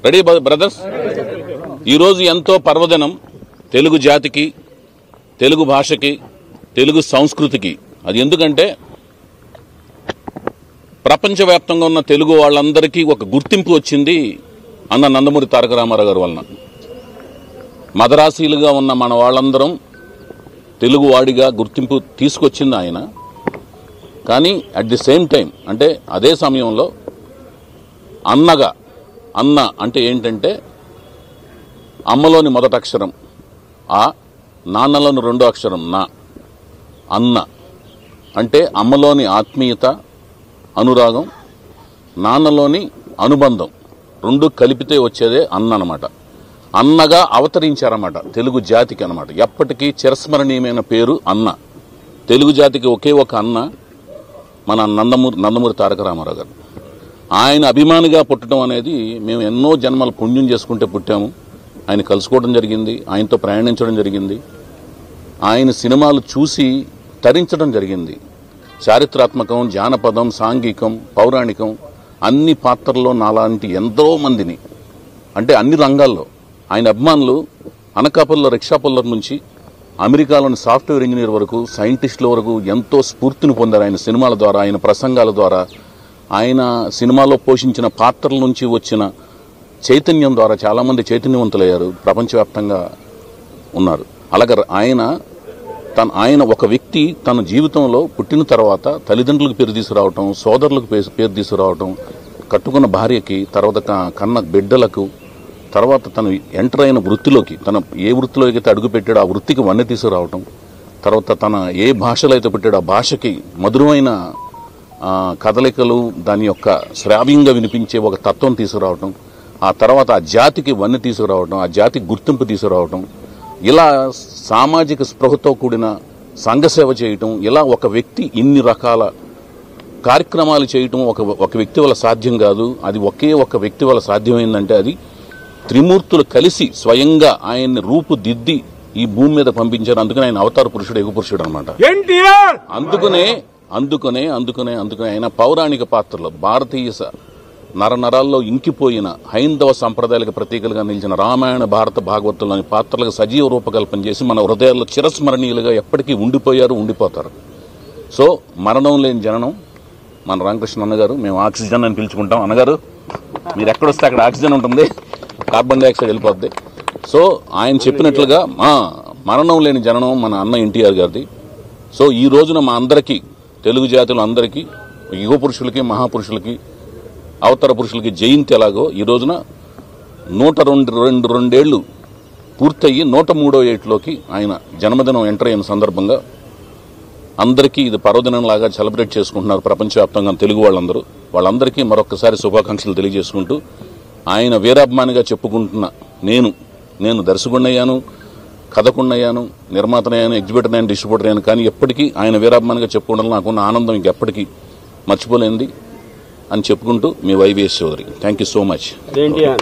Ready brothers? ఈరోజు ఎంతో పర్వదినం తెలుగు జాతికి, తెలుగు భాషకి, తెలుగు సంస్కృతికి. అది ఎందుకంటే ప్రపంచవ్యాప్తంగా ఉన్న తెలుగు వాళ్ళందరికీ ఒక గుర్తింపు వచ్చింది అన్న నందమూరి తారక రామారావు గారి వలన. మదరాసీలుగా ఉన్న మన వాళ్ళందరం తెలుగువాడిగా గుర్తింపు తీసుకొచ్చింది ఆయన. కానీ అట్ ది సేమ్ టైం, అంటే అదే సమయంలో అన్నగా, అన్న అంటే ఏంటంటే అమ్మలోని మొదటి అక్షరం ఆ, నాన్నలోని రెండో అక్షరం నా. అన్న అంటే అమ్మలోని ఆత్మీయత, అనురాగం, నాన్నలోని అనుబంధం రెండు కలిపితే వచ్చేదే అన్న అన్నమాట. అన్నగా అవతరించారన్నమాట తెలుగు జాతికి అన్నమాట. ఎప్పటికీ చిరస్మరణీయమైన పేరు అన్న. తెలుగు జాతికి ఒకే ఒక అన్న మన నందమూరి తారక రామారావు గారు. ఆయన అభిమానిగా పుట్టడం అనేది మేము ఎన్నో జన్మలు పుణ్యం చేసుకుంటే పుట్టాము. ఆయన కలుసుకోవడం జరిగింది, ఆయనతో ప్రయాణించడం జరిగింది, ఆయన సినిమాలు చూసి తరించడం జరిగింది. చారిత్రాత్మకం, జానపదం, సాంఘికం, పౌరాణికం అన్ని పాత్రల్లో నాలాంటి ఎంతో మందిని, అంటే అన్ని రంగాల్లో ఆయన అభిమానులు అనకాపల్లిలో రిక్షా పుల్లర్ నుంచి అమెరికాలోని సాఫ్ట్వేర్ ఇంజనీర్ వరకు, సైంటిస్టుల వరకు ఎంతో స్ఫూర్తిని పొందారు ఆయన సినిమాల ద్వారా, ఆయన ప్రసంగాల ద్వారా, ఆయన సినిమాలో పోషించిన పాత్రల నుంచి వచ్చిన చైతన్యం ద్వారా చాలామంది చైతన్యవంతులయ్యారు, ప్రపంచవ్యాప్తంగా ఉన్నారు. అలాగే ఆయన ఒక వ్యక్తి తన జీవితంలో పుట్టిన తర్వాత తల్లిదండ్రులకు పేరు తీసుకురావటం, సోదరులకు పేరు తీసుకురావటం, కట్టుకున్న భార్యకి, తర్వాత కన్న బిడ్డలకు, తర్వాత తను ఎంటర్ అయిన వృత్తిలోకి, తన ఏ వృత్తిలో అయితే అడుగుపెట్టాడో ఆ వృత్తికి వన్నె తీసుకురావటం, తర్వాత తన ఏ భాషలో అయితే పెట్టాడో ఆ భాషకి మధురమైన కదలికలు, దాని యొక్క శ్రావ్యంగా వినిపించే ఒక తత్వం తీసుకురావటం, ఆ తర్వాత ఆ జాతికి వన్నె తీసుకురావటం, ఆ జాతికి గుర్తింపు తీసుకురావటం, ఇలా సామాజిక స్పృహతో కూడిన సంఘసేవ చేయటం, ఇలా ఒక వ్యక్తి ఇన్ని రకాల కార్యక్రమాలు చేయటం ఒక వ్యక్తి వల్ల సాధ్యం కాదు. అది ఒకే ఒక వ్యక్తి వల్ల సాధ్యమైందంటే అది త్రిమూర్తులు కలిసి స్వయంగా ఆయన్ని రూపుదిద్ది ఈ భూమి మీద పంపించారు. అందుకని ఆయన అవతార పురుషుడు, యుగ పురుషుడు అనమాట. అందుకనే ఆయన పౌరాణిక పాత్రలు, భారతీయ నరనరాల్లో ఇంకిపోయిన హైందవ సంప్రదాయాలకు ప్రతీకలుగా నిలిచిన రామాయణ, భారత, భాగవతంలోని పాత్రలకు సజీవ రూపకల్పన చేసి మన హృదయాల్లో చిరస్మరణీయులుగా ఎప్పటికీ ఉండిపోయారు, ఉండిపోతారు. సో మరణం లేని జననం మన రామకృష్ణ అన్నగారు. మేము ఆక్సిజన్ అని పిలుచుకుంటాం. అన్నగారు మీరు ఎక్కడొస్తే అక్కడ ఆక్సిజన్ ఉంటుంది, కార్బన్ డైఆక్సైడ్ వెళ్ళిపోద్ది. సో ఆయన చెప్పినట్లుగా మరణం లేని జననం మన అన్న ఎన్టీఆర్ గారిది. సో ఈ రోజున మా అందరికీ, తెలుగు జాతులు అందరికీ, యుగ పురుషులకి, మహాపురుషులకి, అవతార పురుషులకి జయంతి ఎలాగో ఈ రోజున 102 పూర్తయ్యి 103వ ఏట్లోకి ఆయన జన్మదినం ఎంటర్ అయిన సందర్భంగా అందరికీ ఇది పర్వదినంలాగా సెలబ్రేట్ చేసుకుంటున్నారు ప్రపంచవ్యాప్తంగా తెలుగు వాళ్ళందరికీ మరొకసారి శుభాకాంక్షలు తెలియజేసుకుంటూ, ఆయన వీరాభిమానిగా చెప్పుకుంటున్న నేను దర్శకుడినయ్యాను, కథకుడినయ్యాను, నిర్మాతనయ్యాను, ఎగ్జిబిటర్ అయ్యాను, డిస్ట్రిబ్యూటర్ అయ్యాను. కానీ ఎప్పటికీ ఆయన వీరాభిమానిగా చెప్పుకోవడంలో నాకున్న ఆనందం ఇంకెప్పటికీ మర్చిపోలేంది అని చెప్పుకుంటూ మీ YVS Chowdary. Thank you so much. జై ఎన్టీఆర్.